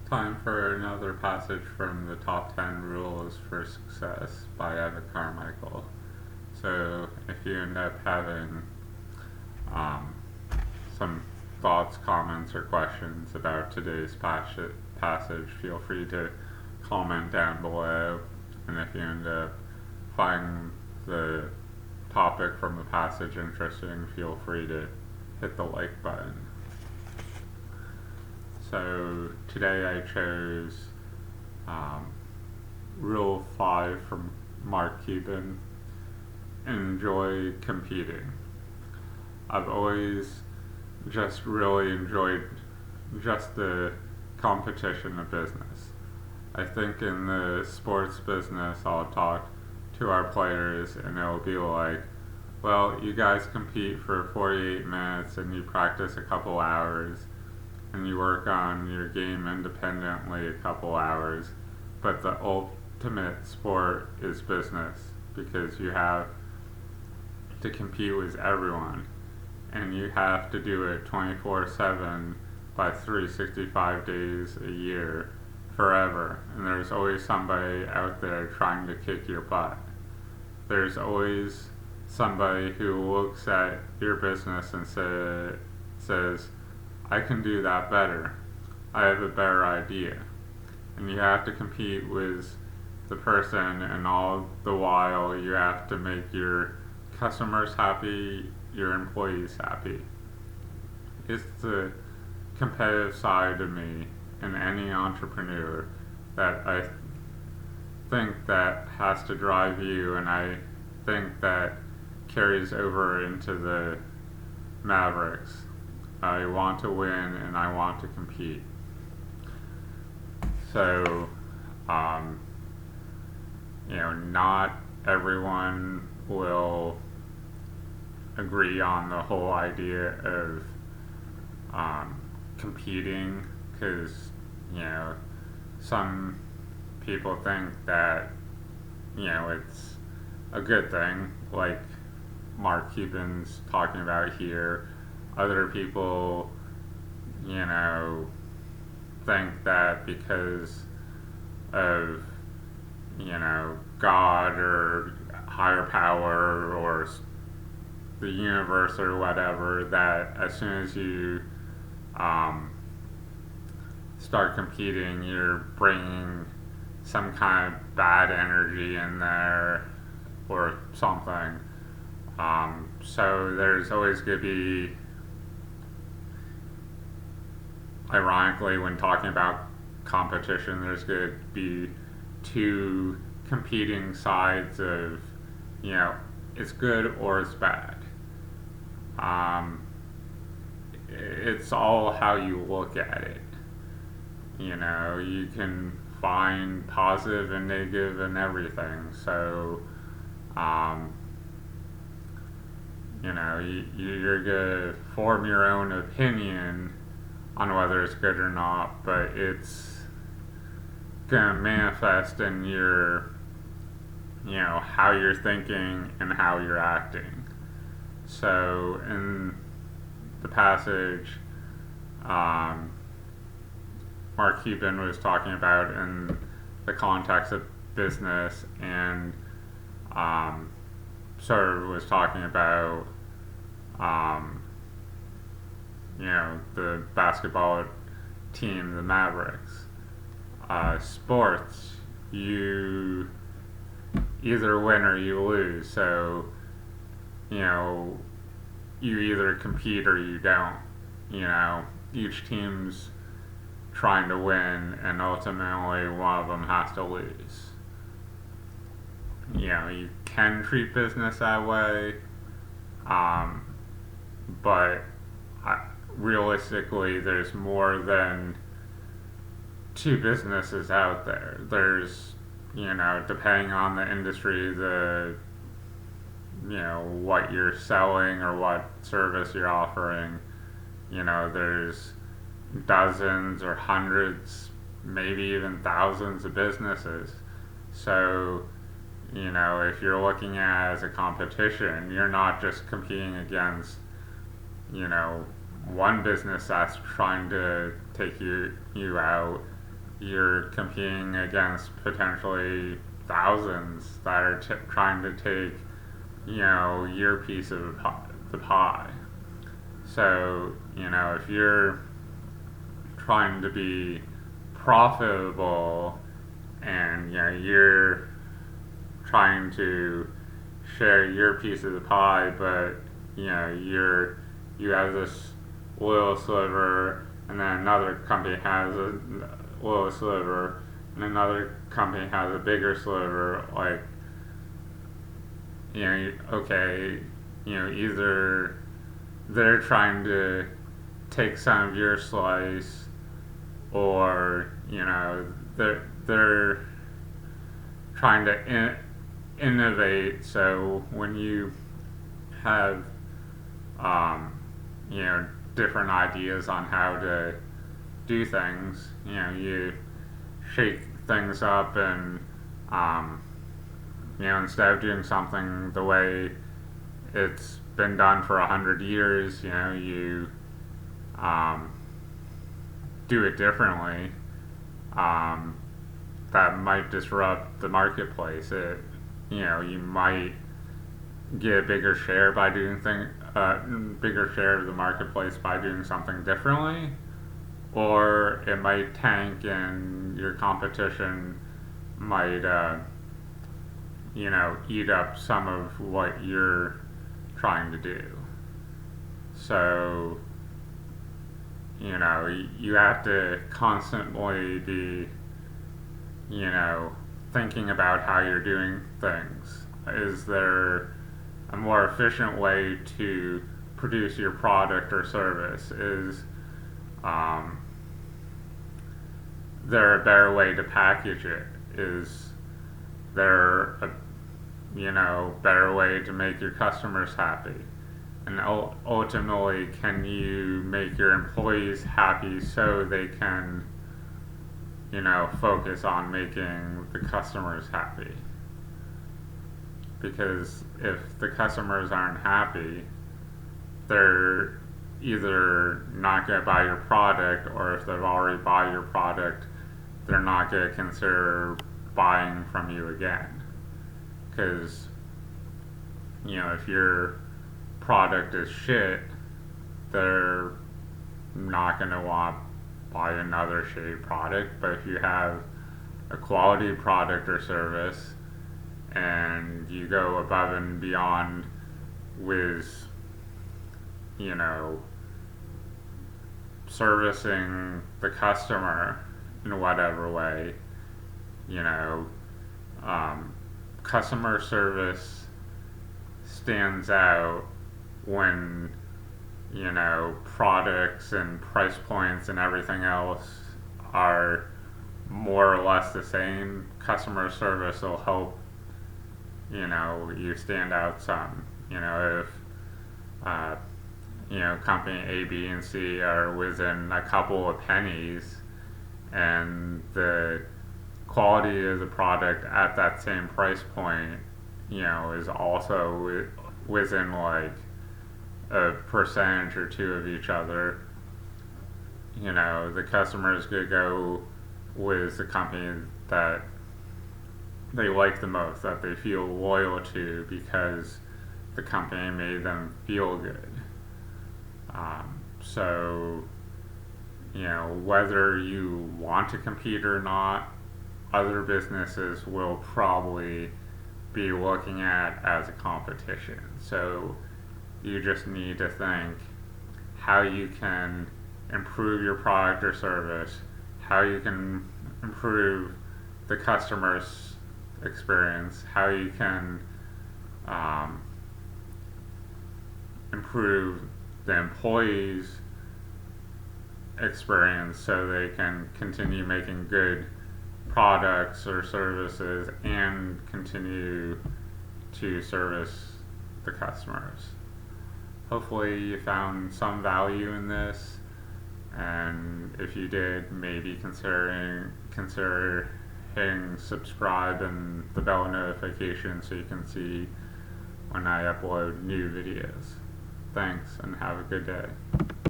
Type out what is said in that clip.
Time for another passage from the Top 10 Rules for Success by Evan Carmichael. So, if you end up having um, some thoughts, comments, or questions about today's passage, feel free to comment down below. And if you end up finding the topic from the passage interesting, feel free to hit the like button. So today I chose Rule 5 from Mark Cuban: enjoy competing. I've always just really enjoyed just the competition of business. I think in the sports business, I'll talk to our players and it'll be like, well, you guys compete for 48 minutes and you practice a couple hours and you work on your game independently a couple hours, but the ultimate sport is business because you have to compete with everyone and you have to do it 24/7 by 365 days a year forever, and there's always somebody out there trying to kick your butt. There's always somebody who looks at your business and says, I can do that better. I have a better idea. And you have to compete with the person, and all the while you have to make your customers happy, your employees happy. It's the competitive side of me in any entrepreneur that I think that has to drive you, and I think that carries over into the Mavericks. I want to win and I want to compete. So, not everyone will agree on the whole idea of competing because, some people think that, it's a good thing, like Mark Cuban's talking about here. Other people, think that because of, God or higher power or the universe or whatever, that as soon as you start competing, you're bringing some kind of bad energy in there or something. So there's always going to be, ironically, when talking about competition, there's going to be two competing sides of, it's good or it's bad. It's all how you look at it. You can find positive and negative in everything. So, you're going to form your own opinion on whether it's good or not, but it's going to manifest in your, how you're thinking and how you're acting. So in the passage, Mark Cuban was talking about in the context of business, and sort of was talking about the basketball team, the Mavericks. Sports, you either win or you lose. So, you either compete or you don't. Each team's trying to win, and ultimately one of them has to lose. You can treat business that way, but realistically, there's more than two businesses out there. There's, depending on the industry, what you're selling or what service you're offering, there's dozens or hundreds, maybe even thousands of businesses. So, if you're looking at it as a competition, you're not just competing against, one business that's trying to take you out. you're competing against potentially thousands that are trying to take, your piece of the pie. So, if you're trying to be profitable and, you're trying to share your piece of the pie, but, you have this little sliver, and then another company has a little sliver, and another company has a bigger sliver, like, okay, either they're trying to take some of your slice, or, they're trying to innovate. So when you have, different ideas on how to do things, you shake things up, and, instead of doing something the way it's been done for 100 years, you do it differently. That might disrupt the marketplace. You might get a bigger share by doing bigger share of the marketplace by doing something differently, or it might tank, and your competition might, eat up some of what you're trying to do. So, you have to constantly be, thinking about how you're doing things. Is there a more efficient way to produce your product or service? Is there a better way to package it? Is there a better way to make your customers happy? And ultimately, can you make your employees happy so they can, focus on making the customers happy? Because if the customers aren't happy, they're either not going to buy your product, or if they've already bought your product, they're not going to consider buying from you again. Because, if your product is shit, they're not going to want to buy another shitty product. But if you have a quality product or service, and you go above and beyond with, servicing the customer in whatever way, customer service stands out when, products and price points and everything else are more or less the same. Customer service will help, you stand out some. If, company A, B, and C are within a couple of pennies, and the quality of the product at that same price point, is also within like a percentage or two of each other, the customer is going to go with the company that they like the most, that they feel loyal to, because the company made them feel good. So, whether you want to compete or not, other businesses will probably be looking at as a competition. So you just need to think how you can improve your product or service, how you can improve the customer's experience, how you can improve the employees' experience, so they can continue making good products or services and continue to service the customers. Hopefully you found some value in this, and if you did, maybe considering subscribe and the bell notification so you can see when I upload new videos. Thanks, and have a good day.